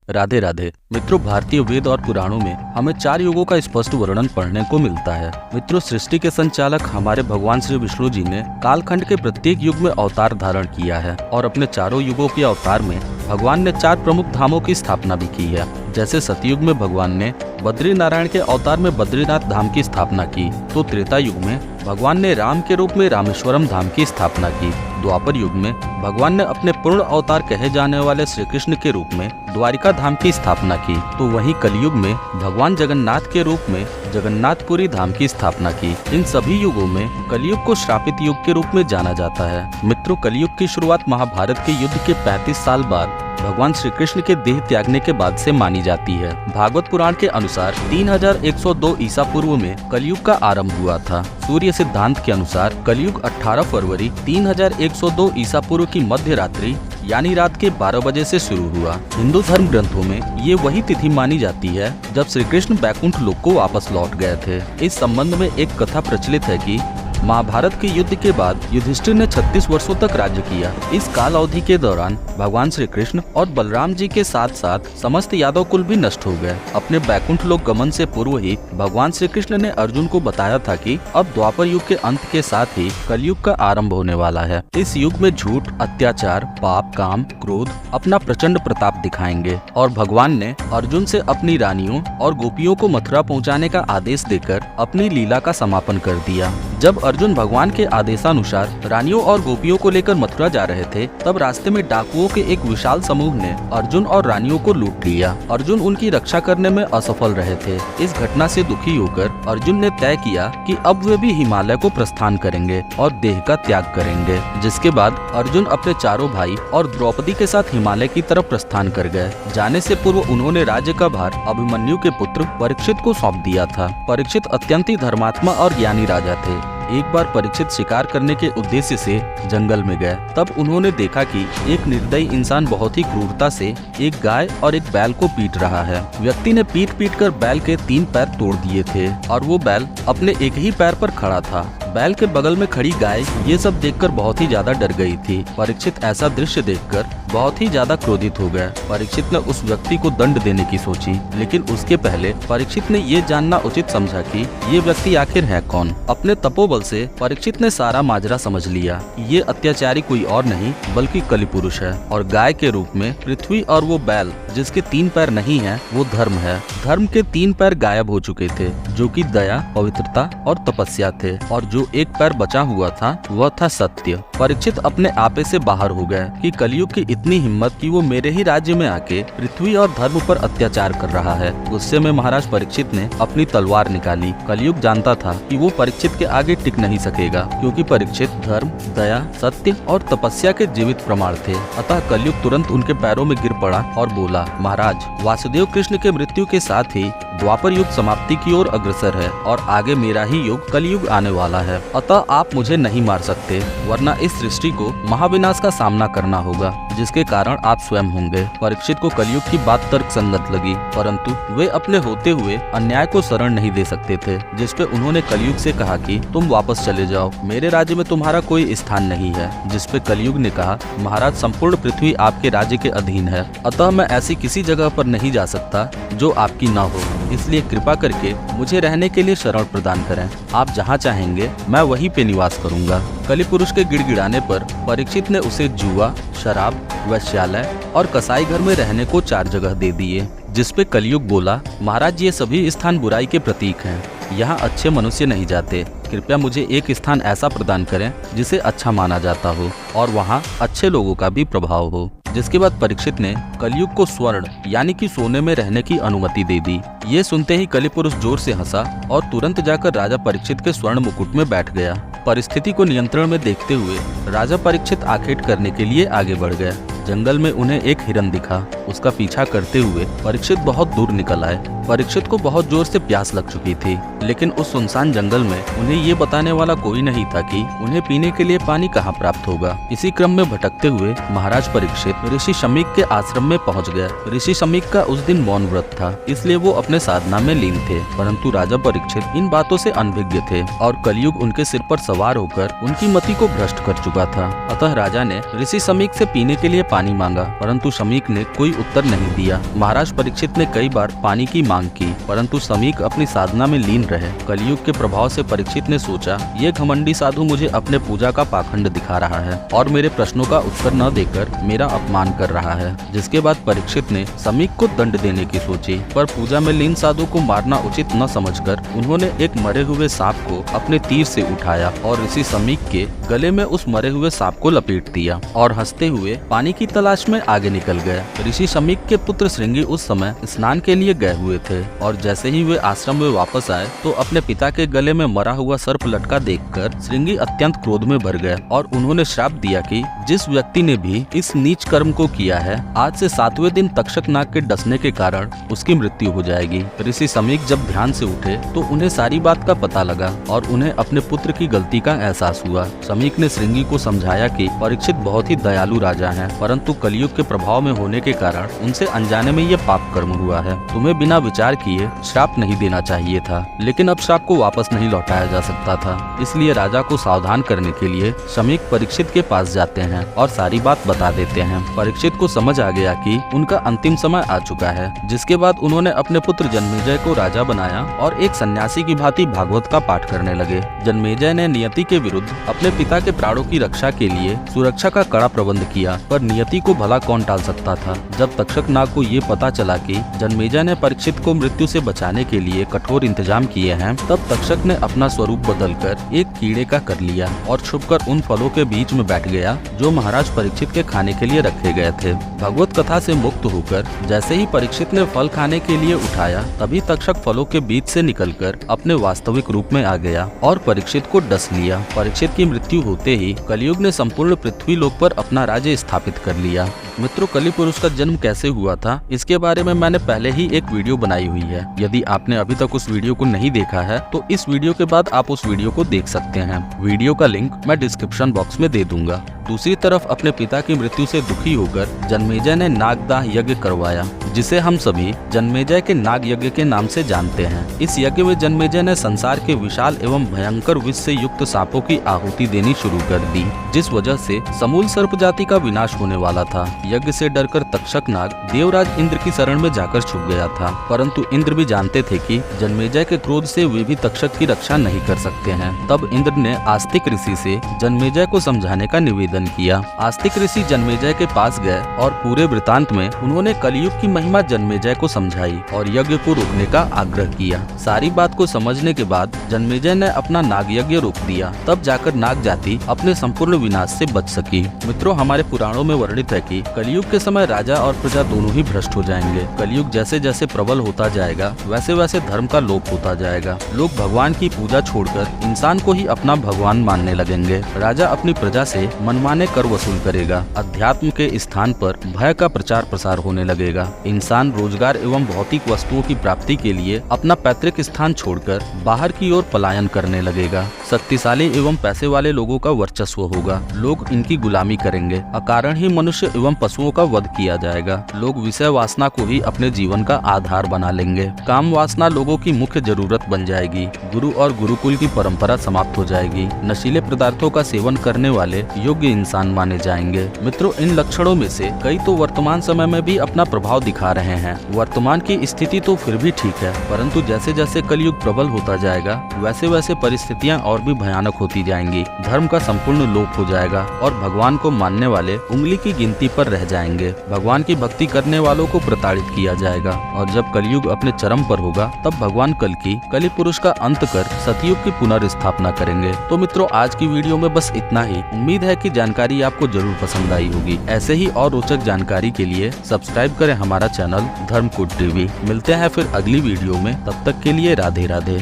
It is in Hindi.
राधे राधे मित्रों, भारतीय वेद और पुराणों में हमें 4 युगों का स्पष्ट वर्णन पढ़ने को मिलता है। मित्रों, सृष्टि के संचालक हमारे भगवान श्री विष्णु जी ने कालखंड के प्रत्येक युग में अवतार धारण किया है और अपने चारों युगों के अवतार में भगवान ने 4 प्रमुख धामों की स्थापना भी की है। जैसे सतयुग में भगवान ने बद्री नारायण के अवतार में बद्रीनाथ धाम की स्थापना की, तो त्रेता युग में भगवान ने राम के रूप में रामेश्वरम धाम की स्थापना की। द्वापर युग में भगवान ने अपने पूर्ण अवतार कहे जाने वाले श्री कृष्ण के रूप में द्वारिका धाम की स्थापना की। तो वहीं कलयुग में भगवान जगन्नाथ के रूप में जगन्नाथपुरी धाम की स्थापना की। इन सभी युगों में कलयुग को श्रापित युग के रूप में जाना जाता है। मित्रों, कलयुग की शुरुआत महाभारत के युद्ध के 35 साल बाद भगवान श्री कृष्ण के देह त्यागने के बाद से मानी जाती है। भागवत पुराण के अनुसार 3102 ईसा पूर्व में कलयुग का आरंभ हुआ था। सूर्य सिद्धांत के अनुसार कलयुग 18 फरवरी 3102 ईसा पूर्व की मध्य रात्रि यानी रात के 12 बजे से शुरू हुआ। हिंदू धर्म ग्रंथों में ये वही तिथि मानी जाती है जब श्री कृष्ण बैकुंठ लोक को वापस लौट गए थे। इस संबंध में एक कथा प्रचलित है कि महाभारत के युद्ध के बाद युधिष्ठिर ने 36 वर्षों तक राज्य किया। इस काल अवधि के दौरान भगवान श्री कृष्ण और बलराम जी के साथ साथ समस्त यादव कुल भी नष्ट हो गए। अपने बैकुंठ लोक गमन से पूर्व ही भगवान श्री कृष्ण ने अर्जुन को बताया था कि अब द्वापर युग के अंत के साथ ही कलयुग का आरंभ होने वाला है। इस युग में झूठ, अत्याचार, पाप, काम, क्रोध अपना प्रचंड प्रताप दिखाएंगे और भगवान ने अर्जुन से अपनी रानियों और गोपियों को मथुरा पहुँचाने का आदेश देकर अपनी लीला का समापन कर दिया। जब अर्जुन भगवान के आदेशानुसार रानियों और गोपियों को लेकर मथुरा जा रहे थे, तब रास्ते में डाकुओं के एक विशाल समूह ने अर्जुन और रानियों को लूट लिया। अर्जुन उनकी रक्षा करने में असफल रहे थे। इस घटना से दुखी होकर अर्जुन ने तय किया कि अब वे भी हिमालय को प्रस्थान करेंगे और देह का त्याग करेंगे। जिसके बाद अर्जुन अपने चारों भाई और द्रौपदी के साथ हिमालय की तरफ प्रस्थान कर गए। जाने से पूर्व उन्होंने राज्य का भार अभिमन्यु के पुत्र परीक्षित को सौंप दिया था। परीक्षित अत्यंत ही धर्मात्मा और ज्ञानी राजा थे। एक बार परीक्षित शिकार करने के उद्देश्य से जंगल में गए। तब उन्होंने देखा कि एक निर्दयी इंसान बहुत ही क्रूरता से एक गाय और एक बैल को पीट रहा है। व्यक्ति ने पीट कर बैल के 3 पैर तोड़ दिए थे और वो बैल अपने एक ही पैर पर खड़ा था। बैल के बगल में खड़ी गाय ये सब देखकर बहुत ही ज्यादा डर गई थी। परीक्षित ऐसा दृश्य देखकर बहुत ही ज्यादा क्रोधित हो गए। परीक्षित ने उस व्यक्ति को दंड देने की सोची, लेकिन उसके पहले परीक्षित ने ये जानना उचित समझा कि ये व्यक्ति आखिर है कौन। अपने तपोबल से परीक्षित ने सारा माजरा समझ लिया। ये अत्याचारी कोई और नहीं बल्कि कलिपुरुष है और गाय के रूप में पृथ्वी और वो बैल जिसके 3 पैर नहीं है वो धर्म है। धर्म के 3 पैर गायब हो चुके थे, जो कि दया, पवित्रता और तपस्या थे, और जो एक पैर बचा हुआ था वह था सत्य। परीक्षित अपने आपे से बाहर हो गए कि कलयुग की इतनी हिम्मत कि वो मेरे ही राज्य में आके पृथ्वी और धर्म पर अत्याचार कर रहा है। गुस्से में महाराज परीक्षित ने अपनी तलवार निकाली। कलयुग जानता था कि वो परीक्षित के आगे टिक नहीं सकेगा, क्योंकि परीक्षित धर्म, दया, सत्य और तपस्या के जीवित प्रमाण थे। अतः कलयुग तुरंत उनके पैरों में गिर पड़ा और बोला, महाराज, वासुदेव कृष्ण के मृत्यु के साथ ही द्वापर युग समाप्ति की ओर अग्रसर है और आगे मेरा ही युग कलयुग आने वाला है। अतः आप मुझे नहीं मार सकते, वरना इस सृष्टि को महाविनाश का सामना करना होगा, जिसके कारण आप स्वयं होंगे। परीक्षित को कलयुग की बात तर्क संगत लगी, परंतु वे अपने होते हुए अन्याय को शरण नहीं दे सकते थे। जिसपे उन्होंने कलयुग से कहा कि तुम वापस चले जाओ, मेरे राज्य में तुम्हारा कोई स्थान नहीं है। जिसपे कलयुग ने कहा, महाराज, संपूर्ण पृथ्वी आपके राज्य के अधीन है, अतः मैं ऐसी किसी जगह पर नहीं जा सकता जो आपकी ना हो। इसलिए कृपा करके मुझे रहने के लिए शरण प्रदान करें। आप जहाँ चाहेंगे मैं वहीं पे निवास करूँगा। कलिपुरुष के गिड़गिड़ाने पर परीक्षित ने उसे जुआ, शराब, वैश्यालय और कसाई घर में रहने को 4 जगह दे दिए। जिसपे कलयुग बोला, महाराज, ये सभी स्थान बुराई के प्रतीक हैं, यहाँ अच्छे मनुष्य नहीं जाते। कृपया मुझे एक स्थान ऐसा प्रदान करें जिसे अच्छा माना जाता हो और वहाँ अच्छे लोगों का भी प्रभाव हो। जिसके बाद परीक्षित ने कलयुग को स्वर्ण यानी कि सोने में रहने की अनुमति दे दी। ये सुनते ही कलिपुरुष जोर से हंसा और तुरंत जाकर राजा परीक्षित के स्वर्ण मुकुट में बैठ गया। परिस्थिति को नियंत्रण में देखते हुए राजा परीक्षित आखेट करने के लिए आगे बढ़ गए। जंगल में उन्हें एक हिरन दिखा। उसका पीछा करते हुए परीक्षित बहुत दूर निकल आए। परीक्षित को बहुत जोर से प्यास लग चुकी थी, लेकिन उस सुनसान जंगल में उन्हें ये बताने वाला कोई नहीं था कि उन्हें पीने के लिए पानी कहाँ प्राप्त होगा। इसी क्रम में भटकते हुए महाराज परीक्षित ऋषि शमीक के आश्रम में पहुँच गए। ऋषि शमीक का उस दिन मौन व्रत था, इसलिए वो अपने साधना में लीन थे, परंतु राजा परीक्षित इन बातों से अनभिज्ञ थे और कलयुग उनके सिर पर सवार होकर उनकी मति को भ्रष्ट कर चुका था। अतः राजा ने ऋषि शमीक से पीने के लिए पानी मांगा, परंतु शमीक ने कोई उत्तर नहीं दिया। महाराज परीक्षित ने कई बार पानी की मांग की, परंतु शमीक अपनी साधना में लीन रहे। कलयुग के प्रभाव से परीक्षित ने सोचा, ये घमंडी साधु मुझे अपने पूजा का पाखंड दिखा रहा है और मेरे प्रश्नों का उत्तर न देकर मेरा अपमान कर रहा है। जिसके बाद परीक्षित ने शमीक को दंड देने की सोची, पर पूजा में लीन साधु को मारना उचित न समझकर उन्होंने एक मरे हुए सांप को अपने तीर से उठाया और ऋषि शमीक के गले में उस मरे हुए सांप को लपेट दिया और हंसते हुए पानी की तलाश में आगे निकल गए। ऋषि शमीक के पुत्र श्रृंगी उस समय स्नान के लिए गए हुए थे और जैसे ही वे आश्रम में वापस आए तो अपने पिता के गले में मरा हुआ सर्प लटका देखकर श्रृंगी अत्यंत क्रोध में भर गए और उन्होंने श्राप दिया कि जिस व्यक्ति ने भी इस नीच कर्म को किया है, आज से 7वें दिन तक्षक नाग के डसने के कारण उसकी मृत्यु हो जाएगी। ऋषि शमीक जब ध्यान से उठे तो उन्हें सारी बात का पता लगा और उन्हें अपने पुत्र की गलती का एहसास हुआ। शमीक ने श्रृंगी को समझाया कि परीक्षित बहुत ही दयालु राजा हैं, परंतु कलयुग के प्रभाव में होने के कारण उनसे अनजाने में ये पाप कर्म हुआ है। तुम्हें बिना विचार किए श्राप नहीं देना चाहिए था, लेकिन अब श्राप को वापस नहीं लौटाया जा सकता था। इसलिए राजा को सावधान करने के लिए शमीक परीक्षित के पास जाते हैं और सारी बात बता देते हैं। परीक्षित को समझ आ गया कि उनका अंतिम समय आ चुका है, जिसके बाद उन्होंने अपने पुत्र जन्मेजय को राजा बनाया और एक सन्यासी की भांति भागवत का पाठ करने लगे। जन्मेजय ने नियति के विरुद्ध अपने पिता के प्राणों की रक्षा के लिए सुरक्षा का कड़ा प्रबंध किया, पर नियति को भला कौन टाल सकता था। जब तक्षक नाग को ये पता चला कि जन्मेजय ने परीक्षित को मृत्यु से बचाने के लिए कठोर इंतजाम किए हैं, तब तक्षक ने अपना स्वरूप बदलकर एक कीड़े का कर लिया और छुपकर उन फलों के बीच में बैठ गया जो महाराज परीक्षित के खाने के लिए रखे गए थे। भगवत कथा से मुक्त होकर जैसे ही परीक्षित ने फल खाने के लिए उठाया, तभी तक्षक फलों के बीच से निकलकर अपने वास्तविक रूप में आ गया और परीक्षित को डस लिया। परीक्षित की मृत्यु होते ही कलयुग ने संपूर्ण पृथ्वी लोक पर अपना राज्य स्थापित कर लिया। मित्रों, कलि पुरुष का जन्म कैसे हुआ था, इसके बारे में मैंने पहले ही एक वीडियो बनाई हुई है। यदि आपने अभी तक उस वीडियो को नहीं देखा है तो इस वीडियो के बाद आप उस वीडियो को देख सकते हैं। वीडियो का लिंक मैं डिस्क्रिप्शन बॉक्स में दे दूंगा। दूसरी तरफ अपने पिता की मृत्यु से दुखी होकर जन्मेजय ने नागदाह यज्ञ करवाया, जिसे हम सभी जन्मेजय के नाग यज्ञ के नाम से जानते हैं। इस यज्ञ में जन्मेजय ने संसार के विशाल एवं भयंकर विष से युक्त सांपों की आहुति देनी शुरू कर दी, जिस वजह से समूल सर्प जाति का विनाश होने वाला था। यज्ञ से डरकर तक्षक नाग देवराज इंद्र की शरण में जाकर छुप गया था, परंतु इंद्र भी जानते थे कि जन्मेजय के क्रोध से वे भी तक्षक की रक्षा नहीं कर सकते हैं। तब इंद्र ने आस्तिक ऋषि से जन्मेजय को समझाने का निवेदन किया। आस्तिक ऋषि जन्मेजय के पास गए और पूरे वृतांत में उन्होंने कलयुग की महिमा जन्मेजय को समझाई और यज्ञ को रोकने का आग्रह किया। सारी बात को समझने के बाद जन्मेजय ने अपना नाग यज्ञ रोक दिया, तब जाकर नाग जाति अपने संपूर्ण विनाश से बच सकी। मित्रों, हमारे पुराणों में वर्णित है कि कलयुग के समय राजा और प्रजा दोनों ही भ्रष्ट हो जाएंगे। कलयुग जैसे जैसे प्रबल होता जाएगा, वैसे वैसे धर्म का लोप होता जाएगा। लोग भगवान की पूजा छोड़कर इंसान को ही अपना भगवान मानने लगेंगे। राजा अपनी प्रजा से मनमाने कर वसूल करेगा। अध्यात्म के स्थान पर भय का प्रचार प्रसार होने लगेगा। इंसान रोजगार एवं भौतिक वस्तुओं की प्राप्ति के लिए अपना पैतृक स्थान छोड़कर बाहर की ओर पलायन करने लगेगा। शक्तिशाली एवं पैसे वाले लोगों का वर्चस्व होगा। लोग इनकी गुलामी करेंगे। अकारण ही मनुष्य एवं पशुओं का वध किया जाएगा। लोग विषय वासना को ही अपने जीवन का आधार बना लेंगे। काम वासना लोगों की मुख्य जरूरत बन जाएगी। गुरु और गुरुकुल की परंपरा समाप्त हो जाएगी। नशीले पदार्थों का सेवन करने वाले योग्य इंसान माने जाएंगे। मित्रों, इन लक्षणों में से कई तो वर्तमान समय में भी अपना प्रभाव दिखा रहे हैं। वर्तमान की स्थिति तो फिर भी ठीक है, परंतु जैसे जैसे कलयुग प्रबल होता जाएगा, वैसे वैसे परिस्थितियां और भी भयानक होती जाएंगी। धर्म का संपूर्ण लोप हो जाएगा और भगवान को मानने वाले उंगली की गिनती पर रह जाएंगे। भगवान की भक्ति करने वालों को प्रताड़ित किया जाएगा और जब कलयुग अपने चरम पर होगा, तब भगवान कलि पुरुष का अंत कर सतयुग की पुनर्स्थापना करेंगे। तो मित्रों, आज की वीडियो में बस इतना ही। उम्मीद है कि जानकारी आपको जरूर पसंद आई होगी। ऐसे ही और रोचक जानकारी के लिए सब्सक्राइब करें हमारा चैनल धर्मकुट टीवी। मिलते हैं फिर अगली वीडियो में, तब तक के लिए राधे राधे।